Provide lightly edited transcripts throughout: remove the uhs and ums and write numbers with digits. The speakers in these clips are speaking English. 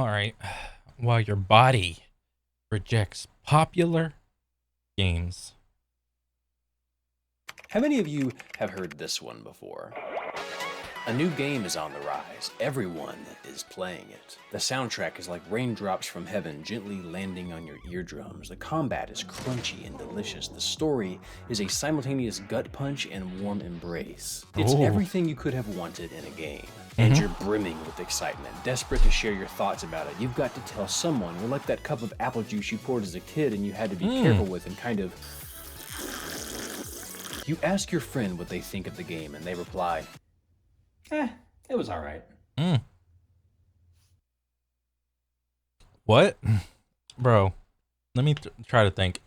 All right. While your body rejects popular games. How many of you have heard this one before? A new game is on the rise. Everyone is playing it. The soundtrack is like raindrops from heaven gently landing on your eardrums. The combat is crunchy and delicious. The story is a simultaneous gut punch and warm embrace. It's Oh. everything you could have wanted in a game. And Mhm. you're brimming with excitement, desperate to share your thoughts about it. You've got to tell someone. You're like that cup of apple juice you poured as a kid and you had to be careful with and kind of... You ask your friend what they think of the game and they reply, it was alright. What? Bro, let me try to think.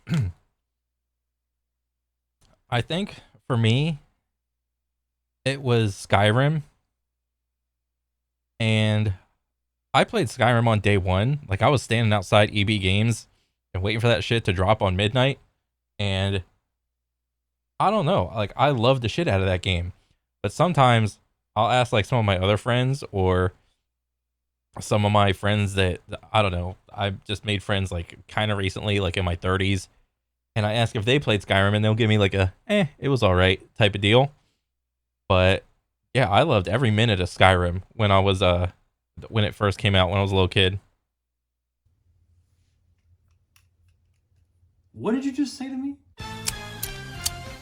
I think for me, it was Skyrim. And I played Skyrim on day one. Like, I was standing outside EB Games and waiting for that shit to drop on midnight. And I don't know. Like, I love the shit out of that game. But sometimes I'll ask, like, some of my other friends or some of my friends that, I don't know, I just made friends, like, kind of recently, like, in my 30s. And I ask if they played Skyrim, and they'll give me, like, it was all right type of deal. But, yeah, I loved every minute of Skyrim when I was, when it first came out when I was a little kid. What did you just say to me?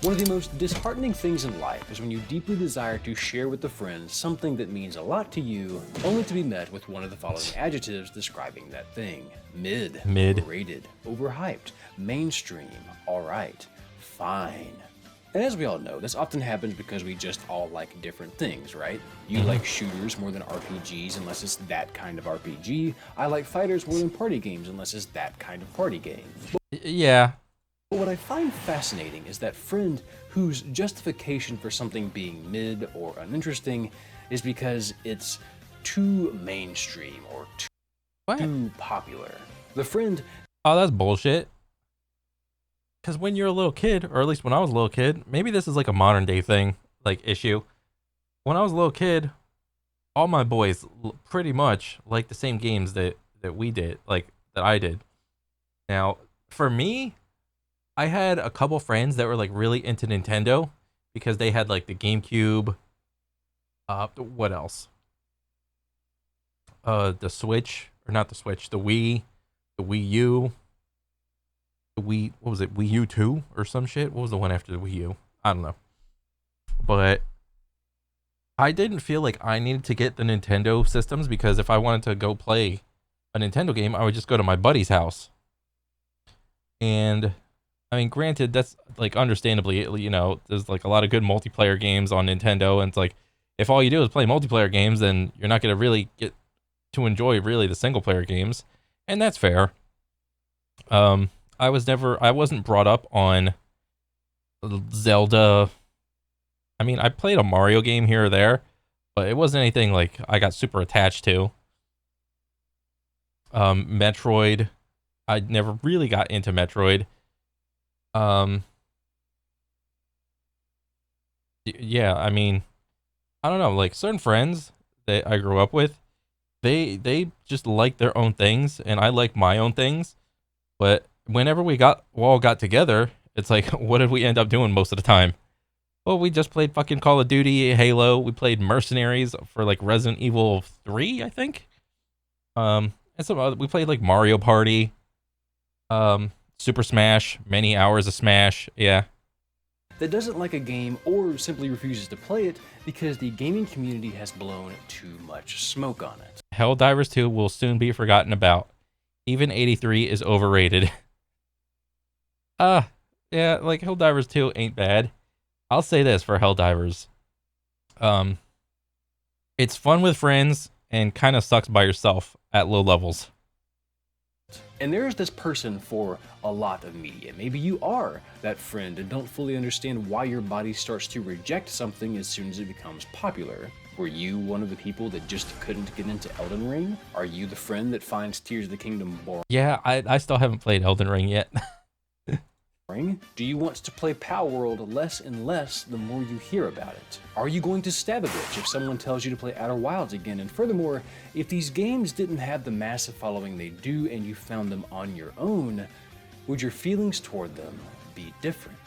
One of the most disheartening things in life is when you deeply desire to share with a friend something that means a lot to you, only to be met with one of the following adjectives describing that thing. Mid. Overrated. Overhyped. Mainstream. Alright. Fine. And as we all know, this often happens because we just all like different things, right? You like shooters more than RPGs unless it's that kind of RPG. I like fighters more than party games unless it's that kind of party game. Yeah. But what I find fascinating is that friend whose justification for something being mid or uninteresting is because it's too mainstream or too popular. The friend... Oh, that's bullshit. Because when you're a little kid, or at least when I was a little kid, maybe this is like a modern day thing, like issue. When I was a little kid, all my boys pretty much liked the same games that we did, like that I did. Now, for me, I had a couple friends that were like really into Nintendo because they had like the GameCube. What else? The Switch, or not the Switch, the Wii U. What was it, Wii U 2 or some shit? What was the one after the Wii U? I don't know. But I didn't feel like I needed to get the Nintendo systems because if I wanted to go play a Nintendo game, I would just go to my buddy's house. And I mean, granted, that's like understandably, you know, there's like a lot of good multiplayer games on Nintendo, and it's like if all you do is play multiplayer games, then you're not going to really get to enjoy really the single player games, and that's fair. I wasn't brought up on Zelda. I mean, I played a Mario game here or there, but it wasn't anything like I got super attached to. Metroid, I never really got into Metroid. Yeah, I mean, I don't know, like certain friends that I grew up with, they just like their own things, and I like my own things. But whenever we all got together, it's like, what did we end up doing most of the time? Well, we just played fucking Call of Duty, Halo. We played Mercenaries for like Resident Evil 3, I think. And some other, we played like Mario Party, Super Smash, many hours of Smash. Yeah. that doesn't like a game or simply refuses to play it because the gaming community has blown too much smoke on it. Helldivers 2 will soon be forgotten about. Even 83 is overrated. Yeah, like Helldivers 2 ain't bad. I'll say this for Helldivers. It's fun with friends and kind of sucks by yourself at low levels. And there's this person for a lot of media. Maybe you are that friend and don't fully understand why your body starts to reject something as soon as it becomes popular. Were you one of the people that just couldn't get into Elden Ring? Are you the friend that finds Tears of the Kingdom boring? Yeah, I still haven't played Elden Ring yet. Do you want to play Power World less and less the more you hear about it? Are you going to stab a bitch if someone tells you to play Outer Wilds again? And furthermore, if these games didn't have the massive following they do and you found them on your own, would your feelings toward them be different?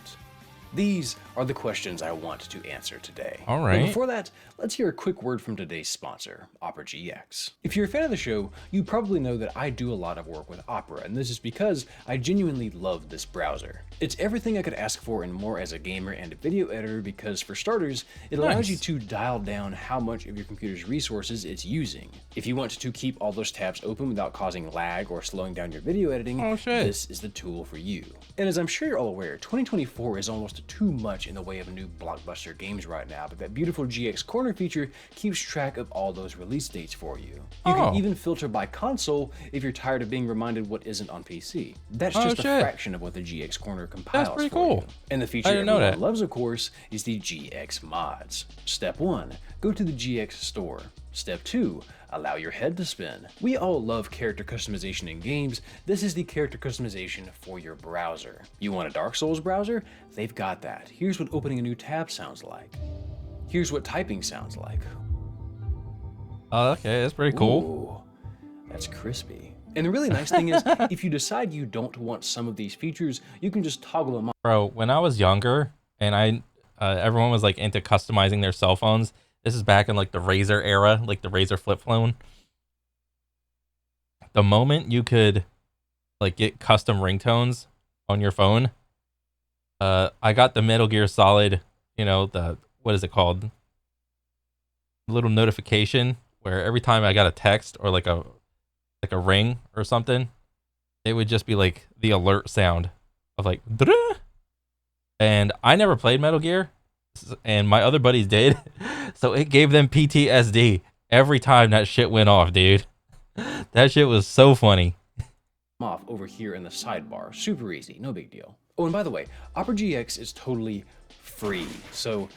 These are the questions I want to answer today. All right. But before that, let's hear a quick word from today's sponsor, Opera GX. If you're a fan of the show, you probably know that I do a lot of work with Opera, and this is because I genuinely love this browser. It's everything I could ask for and more as a gamer and a video editor because, for starters, it allows you to dial down how much of your computer's resources it's using. If you want to keep all those tabs open without causing lag or slowing down your video editing, this is the tool for you. And as I'm sure you're all aware, 2024 is almost too much in the way of new blockbuster games right now, but that beautiful GX Corner feature keeps track of all those release dates for you. You can even filter by console if you're tired of being reminded what isn't on PC. That's just a fraction of what the GX Corner compiles. That's pretty cool. And the feature everyone loves, of course, is the GX mods. Step 1, go to the GX store. Step 2, allow your head to spin. We all love character customization in games. This is the character customization for your browser. You want a Dark Souls browser? They've got that. Here's what opening a new tab sounds like. Here's what typing sounds like. Oh, okay, that's pretty cool. Ooh, that's crispy. And the really nice thing is, if you decide you don't want some of these features, you can just toggle them on. Bro, when I was younger and everyone was like into customizing their cell phones, this is back in like the Razr era, like the Razr flip phone. The moment you could like get custom ringtones on your phone, I got the Metal Gear Solid, what is it called? Little notification where every time I got a text or like a ring or something, it would just be like the alert sound of like, "Duh." And I never played Metal Gear, and my other buddies did, so it gave them PTSD every time that shit went off, dude. That shit was so funny. Off over here in the sidebar, super easy, no big deal. Oh, and by the way, Opera GX is totally free, so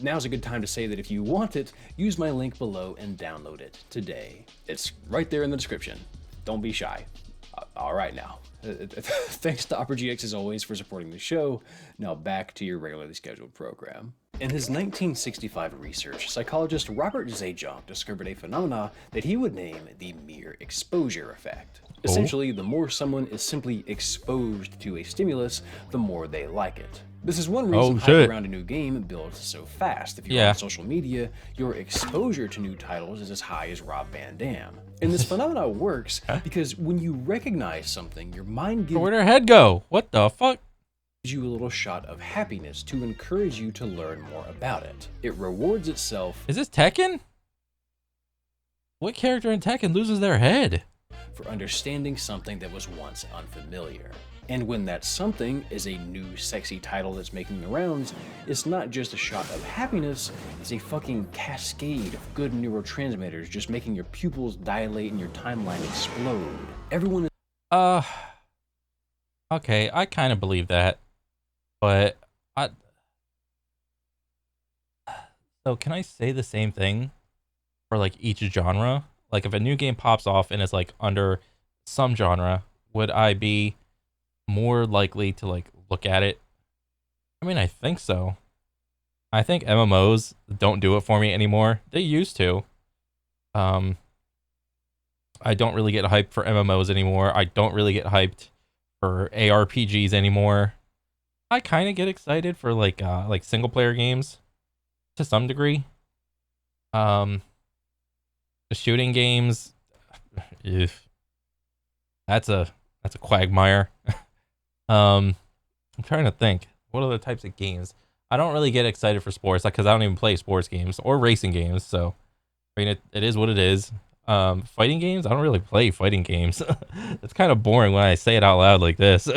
now's a good time to say that if you want it, use my link below and download it today. It's right there in the description. Don't be shy. All right now. Thanks to Opera GX as always for supporting the show. Now back to your regularly scheduled program. In his 1965 research, psychologist Robert Zajonc discovered a phenomena that he would name the mere exposure effect. Essentially, the more someone is simply exposed to a stimulus, the more they like it. This is one reason hype around a new game builds so fast. If you're on social media, your exposure to new titles is as high as Rob Van Dam. And this phenomenon works because when you recognize something, your mind gives Where'd her head go? What the fuck? You a little shot of happiness to encourage you to learn more about it. It rewards itself. Is this Tekken? What character in Tekken loses their head? For understanding something that was once unfamiliar. And when that something is a new sexy title that's making the rounds, it's not just a shot of happiness, it's a fucking cascade of good neurotransmitters just making your pupils dilate and your timeline explode. Everyone is okay, I kind of believe that. But so can I say the same thing for like each genre? Like if a new game pops off and it's like under some genre, would I be more likely to like look at it? I mean, I think so. I think MMOs don't do it for me anymore. They used to. I don't really get hyped for MMOs anymore. I don't really get hyped for ARPGs anymore. I kind of get excited for like single player games to some degree. The shooting games, that's a quagmire. I'm trying to think what other types of games. I don't really get excited for sports because I don't even play sports games or racing games. So I mean, it is what it is. Fighting games, I don't really play fighting games. It's kind of boring when I say it out loud like this.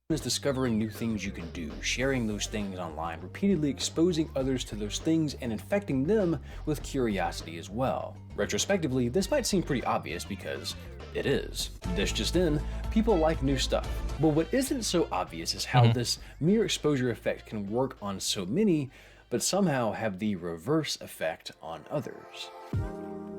Is discovering new things you can do, sharing those things online, repeatedly exposing others to those things and infecting them with curiosity as well. Retrospectively, this might seem pretty obvious because it is. This just in, people like new stuff. But what isn't so obvious is how this mere exposure effect can work on so many, but somehow have the reverse effect on others.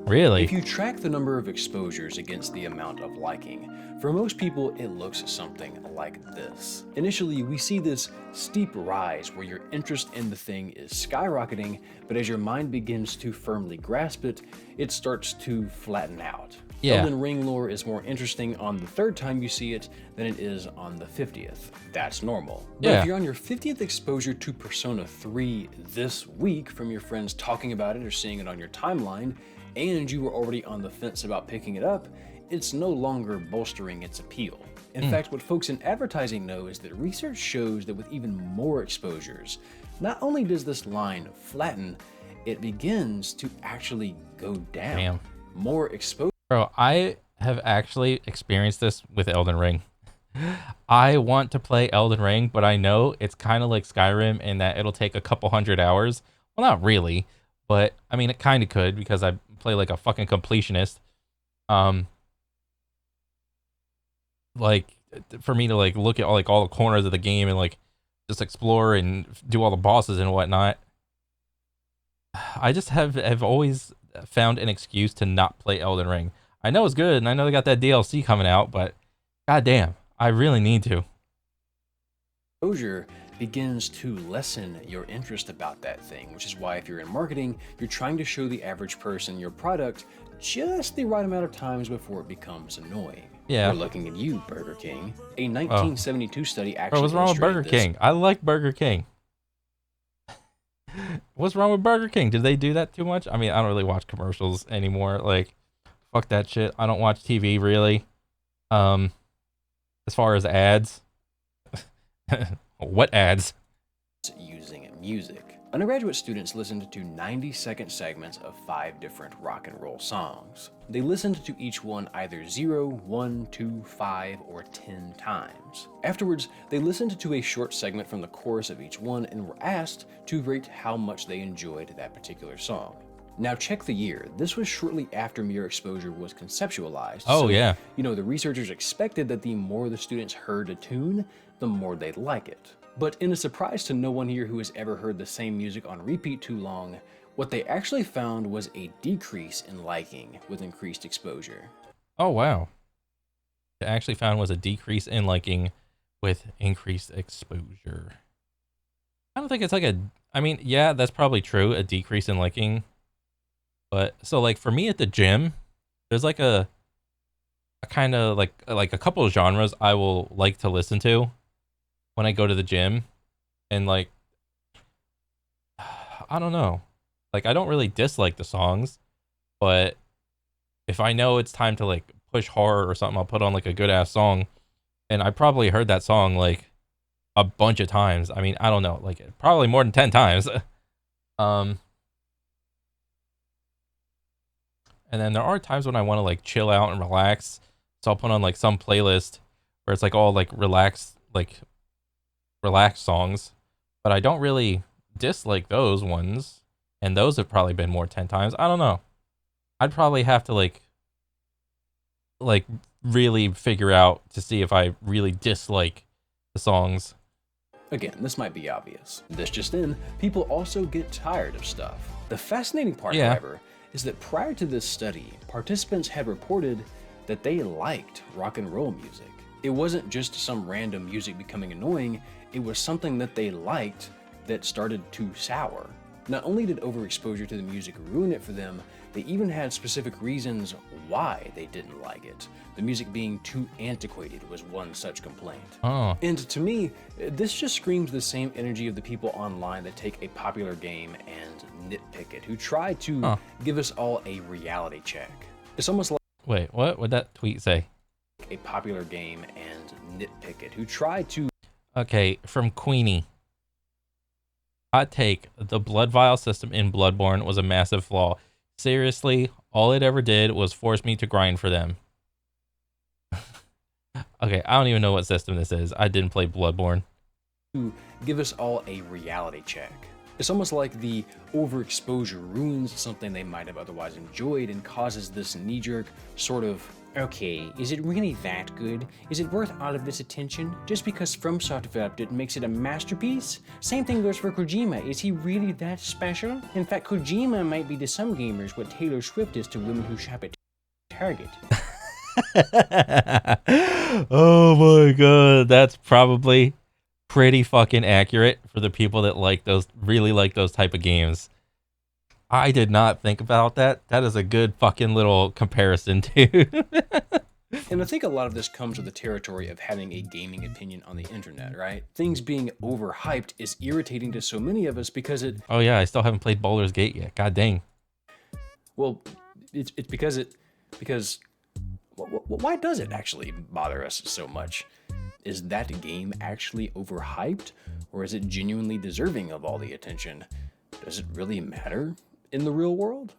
Really? If you track the number of exposures against the amount of liking, for most people it looks something like this. Initially, we see this steep rise where your interest in the thing is skyrocketing, but as your mind begins to firmly grasp it, it starts to flatten out. Yeah. Elden Ring lore is more interesting on the third time you see it than it is on the 50th. That's normal. But Yeah. if you're on your 50th exposure to Persona 3 this week from your friends talking about it or seeing it on your timeline, and you were already on the fence about picking it up, it's no longer bolstering its appeal. In fact, what folks in advertising know is that research shows that with even more exposures, not only does this line flatten, it begins to actually go down. Damn. More exposure. Bro, I have actually experienced this with Elden Ring. I want to play Elden Ring, but I know it's kind of like Skyrim in that it'll take a couple hundred hours. Well, not really, but I mean, it kind of could because I play like a fucking completionist. Like for me to like look at all the corners of the game and like just explore and do all the bosses and whatnot. I just have always found an excuse to not play Elden Ring. I know it's good and I know they got that DLC coming out, but goddamn, I really need to. Exposure begins to lessen your interest about that thing, which is why if you're in marketing, you're trying to show the average person your product just the right amount of times before it becomes annoying. Yeah. We're looking at you, Burger King. A 1972 study actually Bro, what's wrong with Burger illustrated this. King? I like Burger King. What's wrong with Burger King? Did they do that too much? I mean, I don't really watch commercials anymore. Like, fuck that shit. I don't watch TV really. As far as ads. What ads? Using music. Undergraduate students listened to 90-second segments of 5 different rock and roll songs. They listened to each one either 0, 1, 2, 5, or 10 times. Afterwards, they listened to a short segment from the chorus of each one and were asked to rate how much they enjoyed that particular song. Now check the year. This was shortly after mere exposure was conceptualized. Oh, so, yeah. You know, the researchers expected that the more the students heard a tune, the more they'd like it. But in a surprise to no one here who has ever heard the same music on repeat too long, what they actually found was a decrease in liking with increased exposure. Oh, wow. They actually found was a decrease in liking with increased exposure. I don't think it's like I mean, yeah, that's probably true, a decrease in liking. But so like for me at the gym, there's like a kind of like a couple of genres I will like to listen to when I go to the gym. And like I don't know. Like I don't really dislike the songs, but if I know it's time to like push hard or something, I'll put on like a good ass song. And I probably heard that song like a bunch of times. I mean, I don't know, like probably more than 10 times. And then there are times when I want to like chill out and relax. So I'll put on like some playlist where it's like all like relaxed songs. But I don't really dislike those ones. And those have probably been more 10 times. I don't know. I'd probably have to like really figure out to see if I really dislike the songs. Again, this might be obvious. This just in, people also get tired of stuff. The fascinating part, however, is that prior to this study, participants had reported that they liked rock and roll music. It wasn't just some random music becoming annoying, it was something that they liked that started to sour. Not only did overexposure to the music ruin it for them, they even had specific reasons why they didn't like it. The music being too antiquated was one such complaint. Oh. And to me, this just screams the same energy of the people online that take a popular game and nitpick it, who try to give us all a reality check. It's almost like Wait, what would that tweet say? a popular game and nitpick it, who try to... Okay, from Queenie. Hot take, the blood vial system in Bloodborne was a massive flaw. Seriously, all it ever did was force me to grind for them. Okay, I don't even know what system this is. I didn't play Bloodborne. to give us all a reality check. It's almost like the overexposure ruins something they might have otherwise enjoyed and causes this knee-jerk sort of, okay, is it really that good? Is it worth all of this attention? Just because FromSoft developed it makes it a masterpiece? Same thing goes for Kojima. Is he really that special? In fact, Kojima might be to some gamers what Taylor Swift is to women who shop at Target. Oh my god, that's probably pretty fucking accurate for the people that like those, really like those type of games. I did not think about that. That is a good fucking little comparison too. And I think a lot of this comes with the territory of having a gaming opinion on the internet, right? Things being overhyped is irritating to so many of us because it... Oh yeah, I still haven't played Baldur's Gate yet. God dang. Well, it's because why does it actually bother us so much? Is that game actually overhyped, or is it genuinely deserving of all the attention? Does it really matter in the real world?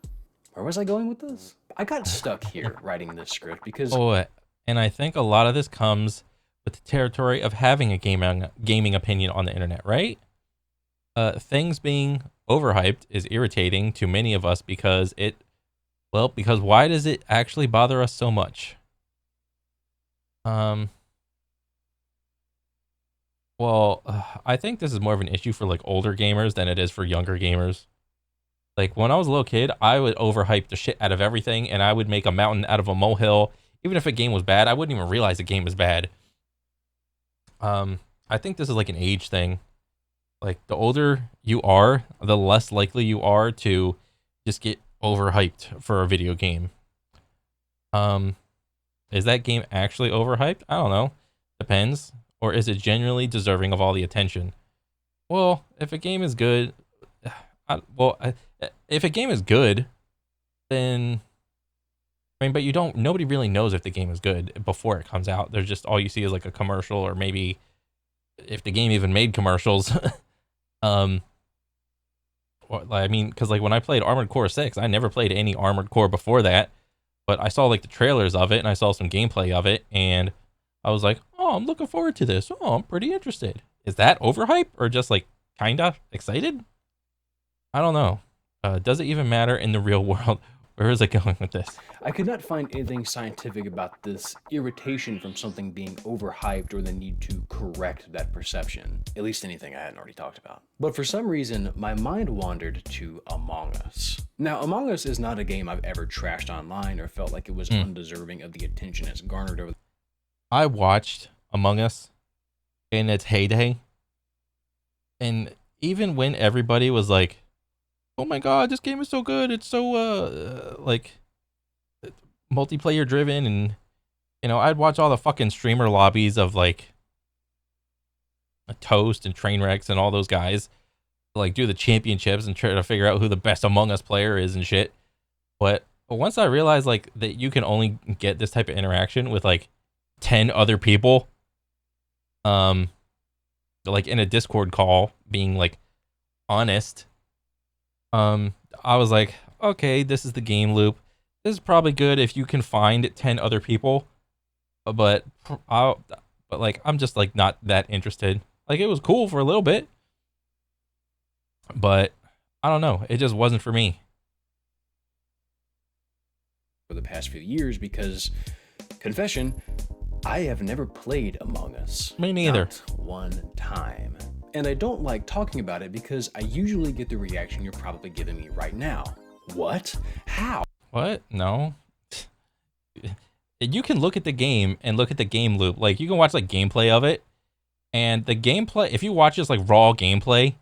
Where was I going with this? I got stuck here writing this script because... Oh, and I think a lot of this comes with the territory of having a gaming opinion on the internet, right? Things being overhyped is irritating to many of us because because why does it actually bother us so much? Well, I think this is more of an issue for like older gamers than it is for younger gamers. Like when I was a little kid, I would overhype the shit out of everything, and I would make a mountain out of a molehill. Even if a game was bad, I wouldn't even realize the game was bad. I think this is like an age thing. Like the older you are, the less likely you are to just get overhyped for a video game. Is that game actually overhyped? I don't know. Depends. Or is it genuinely deserving of all the attention? Well, if a game is good, if a game is good, then I mean, but nobody really knows if the game is good before it comes out. There's just, all you see is like a commercial, or maybe if the game even made commercials. I mean, because like when I played Armored Core 6, I never played any Armored Core before that, but I saw like the trailers of it and I saw some gameplay of it, and I was like, oh, I'm looking forward to this. Oh, I'm pretty interested. Is that overhype or just like kinda excited? I don't know. Does it even matter in the real world? Where is it going with this? I could not find anything scientific about this irritation from something being overhyped or the need to correct that perception. At least anything I hadn't already talked about. But for some reason, my mind wandered to Among Us. Now, Among Us is not a game I've ever trashed online or felt like it was undeserving of the attention it's garnered over. I watched Among Us in its heyday, and even when everybody was like, oh my god, this game is so good, it's so like multiplayer driven, and I'd watch all the fucking streamer lobbies of like Toast and Trainwrecks and all those guys like do the championships and try to figure out who the best Among Us player is and shit. But once I realized like that you can only get this type of interaction with like 10 other people, like in a Discord call, being like honest, I was like, okay, this is the game loop. This is probably good if you can find 10 other people, but like I'm just like not that interested. Like it was cool for a little bit, but I don't know, it just wasn't for me. For the past few years, because, confession, I have never played Among Us. Me neither. Not one time. And I don't like talking about it because I usually get the reaction you're probably giving me right now. What? How? What? No. You can look at the game and look at the game loop. Like you can watch like gameplay of it, and the gameplay, if you watch just like raw gameplay,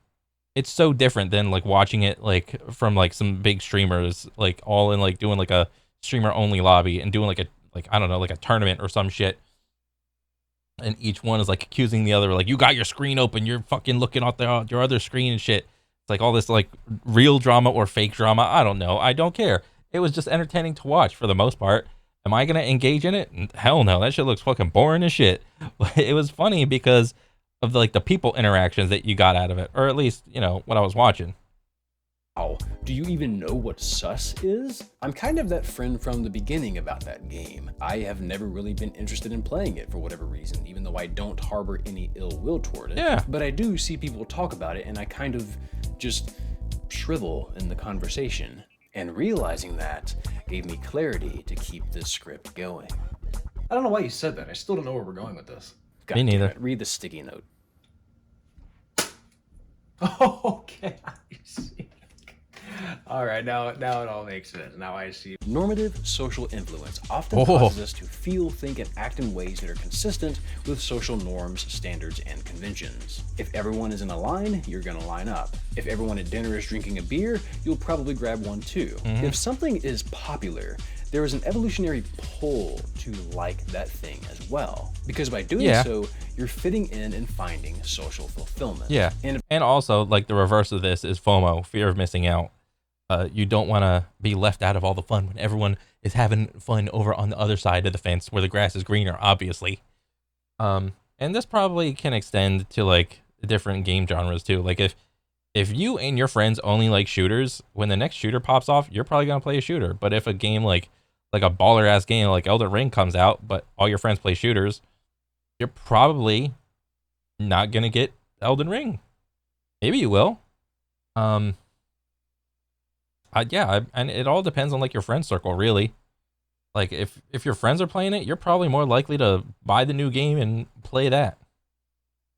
it's so different than like watching it like from like some big streamers, like all in like doing like a streamer only lobby and doing like a, like I don't know, like a tournament or some shit. And each one is like accusing the other, like, you got your screen open, you're fucking looking at your other screen and shit. It's like all this like real drama or fake drama. I don't know. I don't care. It was just entertaining to watch for the most part. Am I going to engage in it? Hell no. That shit looks fucking boring as shit. But it was funny because of like the people interactions that you got out of it, or at least, what I was watching. Oh, do you even know what sus is? I'm kind of that friend from the beginning about that game. I have never really been interested in playing it for whatever reason, even though I don't harbor any ill will toward it. Yeah. But I do see people talk about it, and I kind of just shrivel in the conversation. And realizing that gave me clarity to keep this script going. I don't know why you said that. I still don't know where we're going with this. God Me damn neither. it, read the sticky note. Oh, okay. I see. All right, now it all makes sense. Now I see. Normative social influence often Oh. causes us to feel, think, and act in ways that are consistent with social norms, standards, and conventions. If everyone is in a line, you're gonna line up. If everyone at dinner is drinking a beer, you'll probably grab one too. If something is popular, there is an evolutionary pull to like that thing as well. Because by doing Yeah. so, you're fitting in and finding social fulfillment. Yeah. And also, like, the reverse of this is FOMO, fear of missing out. You don't want to be left out of all the fun when everyone is having fun over on the other side of the fence where the grass is greener, obviously. And this probably can extend to, like, different game genres too. Like, if you and your friends only like shooters, when the next shooter pops off, you're probably gonna play a shooter. But if a game like a baller ass game like Elden Ring comes out, but all your friends play shooters, you're probably not gonna get Elden Ring. Maybe you will. And it all depends on, like, your friend circle, really. Like, if your friends are playing it, you're probably more likely to buy the new game and play that.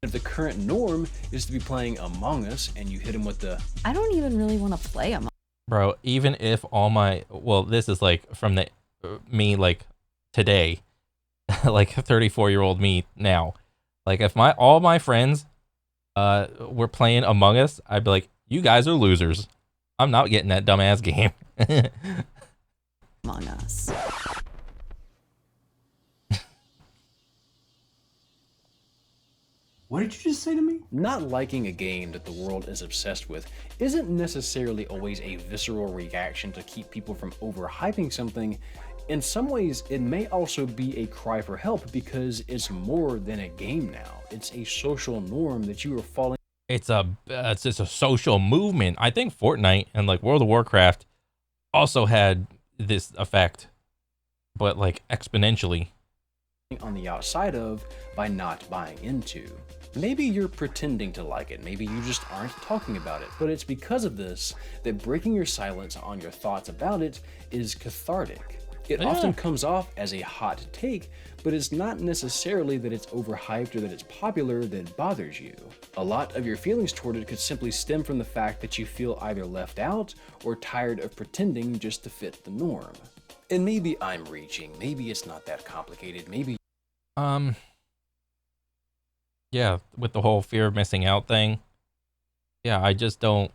If the current norm is to be playing Among Us and you hit them with the I don't even really want to play them. Bro, even if all my, well, this is like from the me, like, today, like 34-year-old me now. Like, if all my friends were playing Among Us, I'd be like, you guys are losers. I'm not getting that dumbass game. Among Us. What did you just say to me? not liking a game that the world is obsessed with isn't necessarily always a visceral reaction to keep people from overhyping something. In some ways, it may also be a cry for help because it's more than a game now. It's a social norm that you are falling. It's just a social movement. I think Fortnite and, like, World of Warcraft also had this effect, but, like, exponentially. On the outside of by not buying into. Maybe you're pretending to like it, maybe you just aren't talking about it, but it's because of this that breaking your silence on your thoughts about it is cathartic. It often comes off as a hot take, but it's not necessarily that it's overhyped or that it's popular that bothers you. A lot of your feelings toward it could simply stem from the fact that you feel either left out or tired of pretending just to fit the norm. And maybe I'm reaching, maybe it's not that complicated, maybe Yeah, with the whole fear of missing out thing. Yeah, I just don't.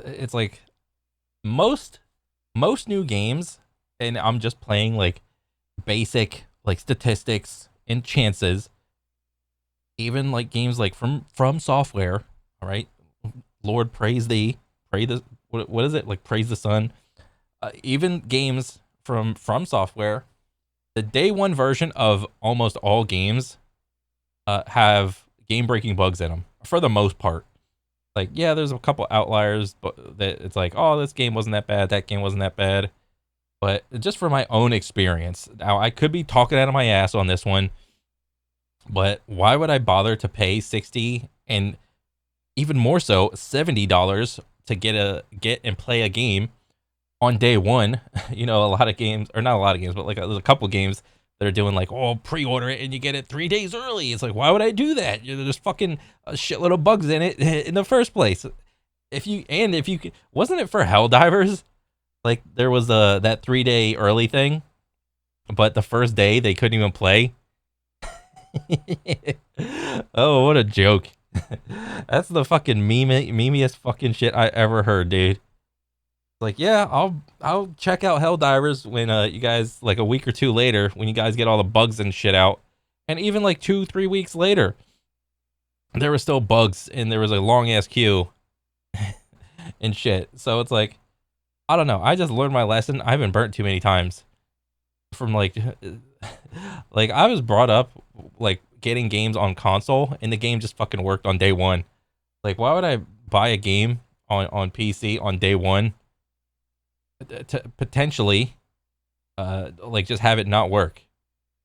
It's like most new games, and I'm just playing like basic like statistics and chances. Even like games like from Software, all right. Lord praise thee, pray the what is it like? Praise the sun. Even games from Software, the day one version of almost all games have game-breaking bugs in them for the most part. Like, yeah, there's a couple outliers, but that it's like, oh, this game wasn't that bad, that game wasn't that bad. But just for my own experience, now I could be talking out of my ass on this one, but why would I bother to pay $60 and even more so $70 to get and play a game on day one? You know, a lot of games, or not a lot of games, but like there's a couple games that are doing like, oh, pre-order it and you get it 3 days early. It's like, why would I do that? There's fucking a shitload of bugs in it in the first place. If you wasn't it for Helldivers? Like there was that 3 day early thing, but the first day they couldn't even play. Oh, what a joke. That's the fucking memeiest fucking shit I ever heard, dude. Like, yeah, I'll check out Helldivers when you guys, like a week or two later, when you guys get all the bugs and shit out. And even like 2-3 weeks later, there were still bugs and there was a long ass queue and shit. So it's like, I don't know. I just learned my lesson. I've been burnt too many times from like I was brought up like getting games on console and the game just fucking worked on day one. Like, why would I buy a game on PC on day one, to potentially like just have it not work,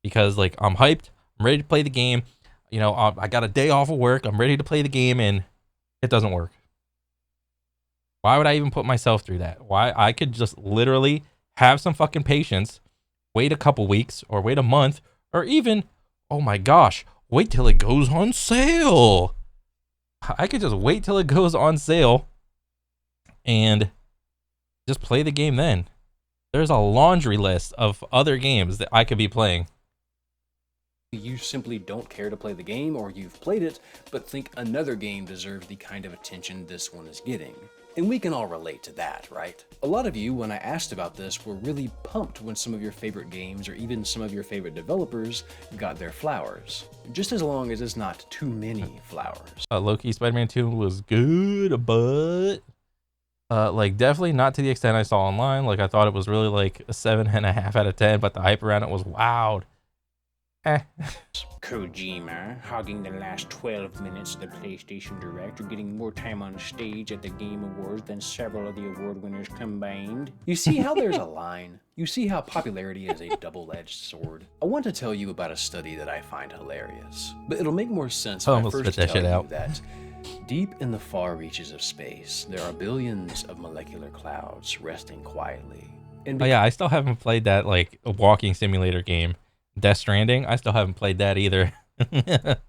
because like I'm hyped, I'm ready to play the game, you know, I got a day off of work, I'm ready to play the game, and it doesn't work. Why would I even put myself through that? Why? I could just literally have some fucking patience, wait a couple weeks or wait a month, or even, oh my gosh, wait till it goes on sale. I could just wait till it goes on sale and just play the game then. There's a laundry list of other games that I could be playing. You simply don't care to play the game, or you've played it, but think another game deserves the kind of attention this one is getting. And we can all relate to that, right? A lot of you, when I asked about this, were really pumped when some of your favorite games, or even some of your favorite developers, got their flowers. Just as long as it's not too many flowers. Loki Spider-Man 2 was good, but like definitely not to the extent I saw online. Like I thought it was really like a 7.5 out of 10, but the hype around it was wowed. Kojima, hogging the last 12 minutes of the PlayStation Direct, or getting more time on stage at the Game Awards than several of the award winners combined. You see how there's a line? You see how popularity is a double-edged sword? I want to tell you about a study that I find hilarious, but it'll make more sense if I first tell you that deep in the far reaches of space, there are billions of molecular clouds resting quietly. And oh yeah, I still haven't played that like a walking simulator game. Death Stranding, I still haven't played that either.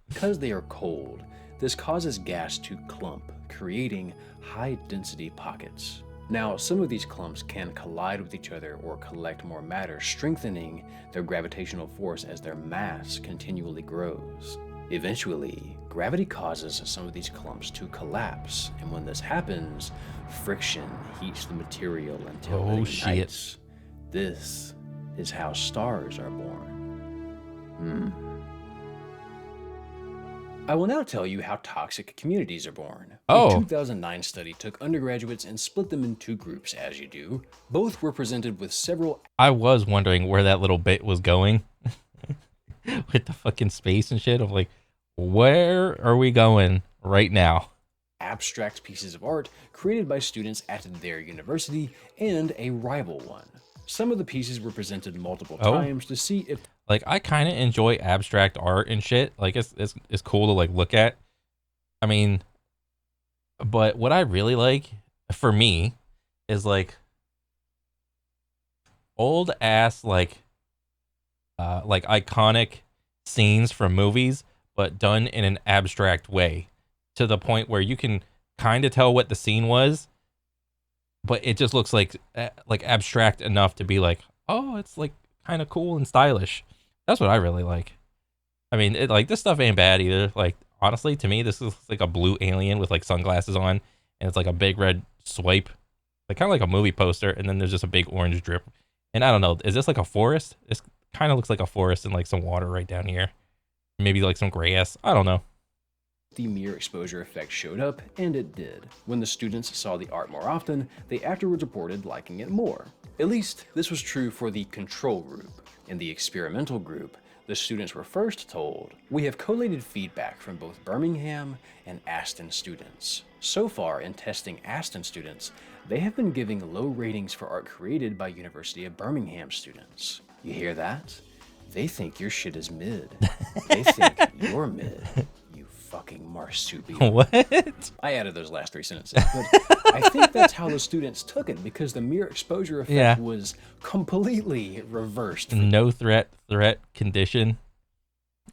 Because they are cold, this causes gas to clump, creating high-density pockets. Now, some of these clumps can collide with each other or collect more matter, strengthening their gravitational force as their mass continually grows. Eventually, gravity causes some of these clumps to collapse, and when this happens, friction heats the material until it ignites. This is how stars are born. I will now tell you how toxic communities are born. A 2009 study took undergraduates and split them in two groups, as you do. Both were presented with several... I was wondering where that little bit was going with the fucking space and shit. Of like, where are we going right now? Abstract pieces of art created by students at their university and a rival one. Some of the pieces were presented multiple times to see if... Like, I kind of enjoy abstract art and shit. Like, it's cool to, like, look at. I mean, but what I really like, for me, is, like, old-ass, like iconic scenes from movies, but done in an abstract way. To the point where you can kind of tell what the scene was, but it just looks like abstract enough to be like, oh, it's, like, kind of cool and stylish. That's what I really like. I mean, like, this stuff ain't bad either. Like, honestly, to me, this is like a blue alien with like sunglasses on, and it's like a big red swipe, like kind of like a movie poster, and then there's just a big orange drip. And I don't know, is this like a forest? This kind of looks like a forest and like some water right down here. Maybe like some grass. I don't know. The mirror exposure effect showed up, and it did. When the students saw the art more often, they afterwards reported liking it more. At least, this was true for the control group. In the experimental group, the students were first told, "We have collated feedback from both Birmingham and Aston students. So far, in testing Aston students, they have been giving low ratings for art created by University of Birmingham students." You hear that? They think your shit is mid. They think you're mid. You fucking marsupial. What? I added those last three sentences, but I think that's how the students took it, because the mirror exposure effect was completely reversed. No threat condition.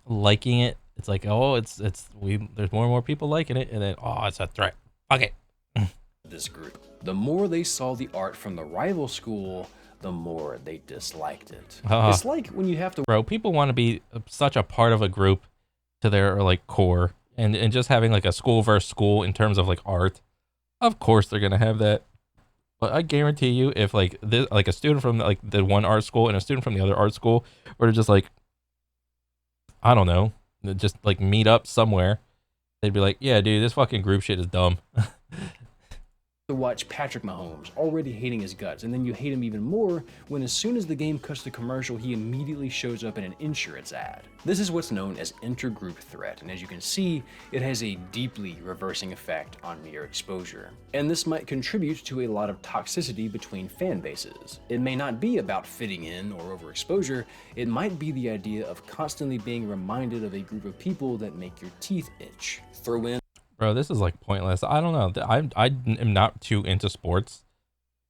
Liking it. It's like, oh, there's more and more people liking it, and then, oh, it's a threat. Okay. This group. The more they saw the art from the rival school, the more they disliked it. It's like when you have to... Bro, people want to be such a part of a group to their, like, core. And just having like a school versus school in terms of like art, of course they're gonna have that. But I guarantee you, if like this, like a student from like the one art school and a student from the other art school were to just like, I don't know, just like meet up somewhere, they'd be like, yeah, dude, this fucking group shit is dumb. to watch Patrick Mahomes already hating his guts, and then you hate him even more when as soon as the game cuts to commercial, he immediately shows up in an insurance ad. This is what's known as intergroup threat, and as you can see, it has a deeply reversing effect on mere exposure. And this might contribute to a lot of toxicity between fan bases. It may not be about fitting in or overexposure, it might be the idea of constantly being reminded of a group of people that make your teeth itch. Throw in Bro, this is like pointless. I don't know. I am not too into sports,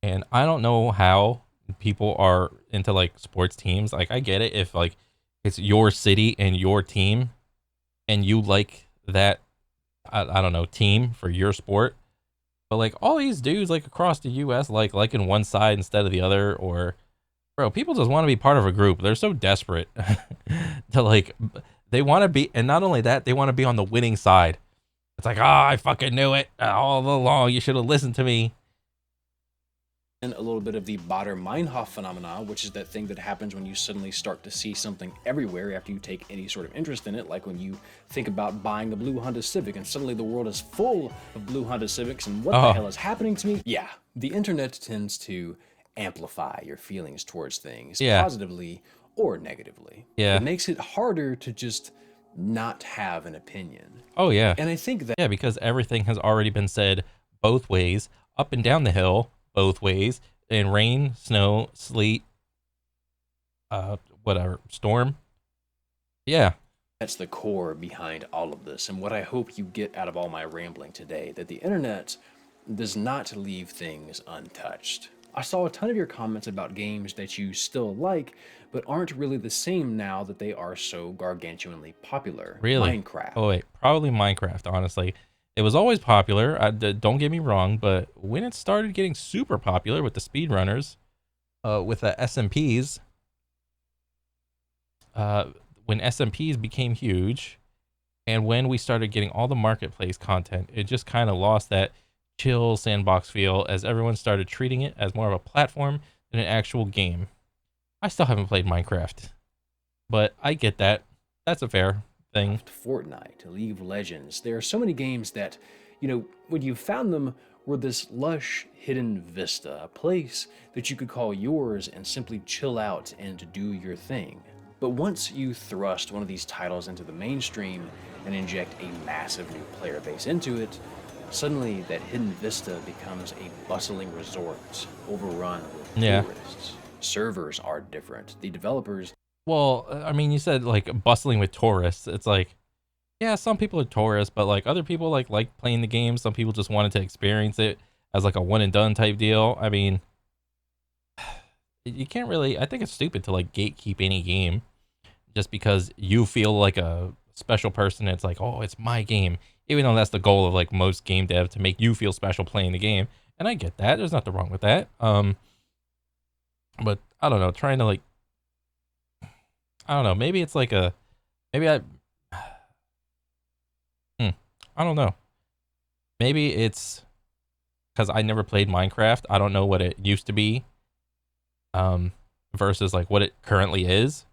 and I don't know how people are into like sports teams. Like, I get it if like it's your city and your team, and you like that, I don't know, team for your sport. But like all these dudes like across the U.S. liking one side instead of the other, or bro, people just want to be part of a group. They're so desperate to like, they want to be, and not only that, they want to be on the winning side. It's like, I fucking knew it all along. You should have listened to me. And a little bit of the Baader-Meinhof phenomena, which is that thing that happens when you suddenly start to see something everywhere after you take any sort of interest in it, like when you think about buying a blue Honda Civic and suddenly the world is full of blue Honda Civics and what the hell is happening to me? Yeah, the internet tends to amplify your feelings towards things, positively or negatively. Yeah. It makes it harder to just not have an opinion. Oh, yeah. And I think that... Yeah, because everything has already been said both ways, up and down the hill, both ways, in rain, snow, sleet, whatever, storm. Yeah. That's the core behind all of this, and what I hope you get out of all my rambling today, that the internet does not leave things untouched. I saw a ton of your comments about games that you still like, but aren't really the same now that they are so gargantuanly popular. Really? Minecraft. Oh, wait. Probably Minecraft, honestly. It was always popular, don't get me wrong, but when it started getting super popular with the speedrunners, with the SMPs, when SMPs became huge, and when we started getting all the marketplace content, it just kind of lost that chill sandbox feel as everyone started treating it as more of a platform than an actual game. I still haven't played Minecraft, but I get that. That's a fair thing. Fortnite, League of Legends. There are so many games that, you know, when you found them, were this lush, hidden vista, a place that you could call yours and simply chill out and do your thing. But once you thrust one of these titles into the mainstream and inject a massive new player base into it, suddenly that hidden vista becomes a bustling resort overrun with tourists. Servers are different. The developers... Well, I mean, you said like bustling with tourists. It's like, yeah, some people are tourists, but like other people like playing the game. Some people just wanted to experience it as like a one and done type deal. I mean, you can't really, I think it's stupid to like gatekeep any game just because you feel like a special person. It's like, oh, it's my game. Even though that's the goal of like most game dev, to make you feel special playing the game. And I get that. There's nothing wrong with that. But I don't know, trying to like, I don't know, maybe it's like a, maybe I don't know. Maybe it's because I never played Minecraft. I don't know what it used to be versus like what it currently is.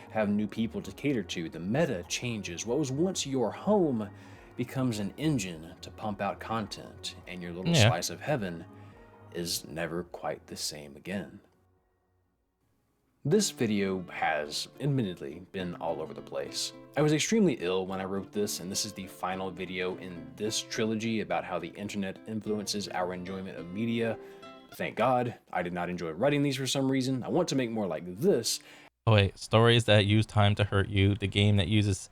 Have new people to cater to. The meta changes. What was once your home becomes an engine to pump out content, and your little slice of heaven is never quite the same again. This video has, admittedly, been all over the place. I was extremely ill when I wrote this, and this is the final video in this trilogy about how the internet influences our enjoyment of media. Thank God, I did not enjoy writing these for some reason. I want to make more like this. Oh wait, stories that use time to hurt you, the game that uses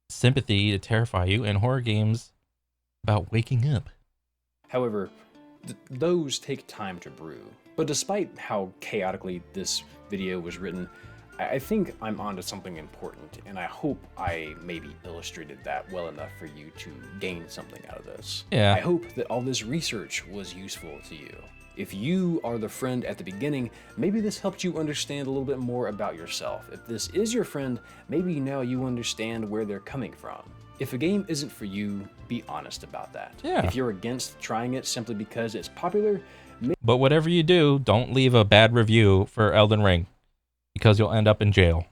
sympathy to terrify you, and horror games about waking up. However, those take time to brew. But despite how chaotically this video was written, I think I'm onto something important, and I hope I maybe illustrated that well enough for you to gain something out of this. Yeah. I hope that all this research was useful to you. If you are the friend at the beginning, maybe this helped you understand a little bit more about yourself. If this is your friend, maybe now you understand where they're coming from. If a game isn't for you, be honest about that. Yeah. If you're against trying it simply because it's popular, but whatever you do, don't leave a bad review for Elden Ring, because you'll end up in jail.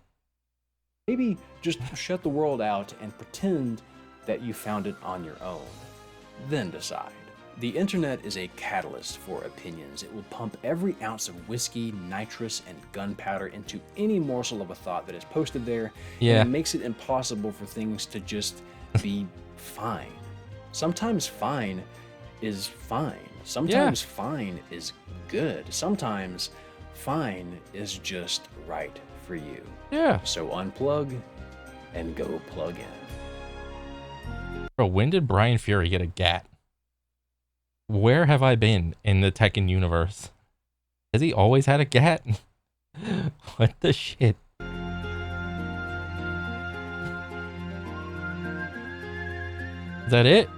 maybe just shut the world out and pretend that you found it on your own. then decide. The internet is a catalyst for opinions. It will pump every ounce of whiskey, nitrous, and gunpowder into any morsel of a thought that is posted there, Yeah. and it makes it impossible for things to just be fine. Sometimes fine is fine. Sometimes fine is good. Sometimes fine is just right for you. Yeah. So unplug and go plug in. Bro, when did Brian Fury get a GAT? Where have I been in the Tekken universe? Has he always had a GAT? What the shit? Is that it?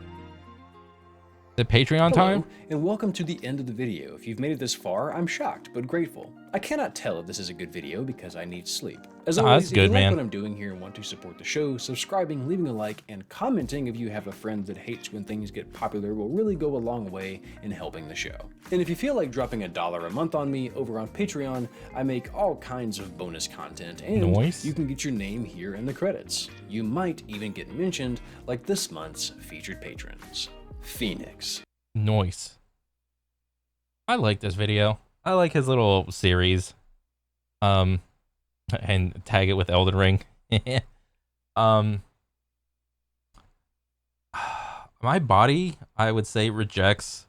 Is it Patreon time? Hello, and welcome to the end of the video. If you've made it this far, I'm shocked, but grateful. I cannot tell if this is a good video because I need sleep. As Nah, always, that's if you good, like man. what I'm doing here and want to support the show, subscribing, leaving a like, and commenting if you have a friend that hates when things get popular will really go a long way in helping the show. And if you feel like dropping $1 a month on me over on Patreon, I make all kinds of bonus content, and Nice. you can get your name here in the credits. You might even get mentioned like this month's featured patrons. Phoenix. Noise. I like this video. I like his little series. And tag it with Elden Ring. My body, I would say, rejects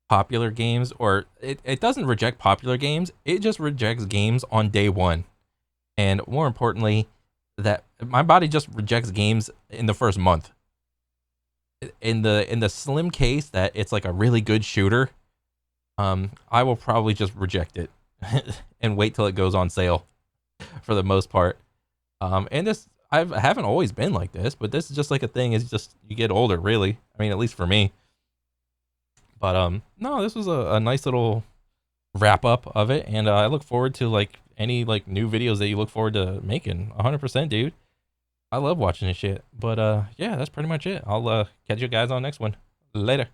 popular games, or it doesn't reject popular games, it just rejects games on day one. And more importantly, that my body just rejects games in the first month. In the slim case that it's like a really good shooter, I will probably just reject it and wait till it goes on sale for the most part. And this, I haven't always been like this, but this is just like a thing. It's just you get older, really. I mean, at least for me. But no, this was a nice little wrap up of it, and I look forward to like any like new videos that you look forward to making. 100%, dude. I love watching this shit. But yeah, that's pretty much it. I'll catch you guys on next one. Later.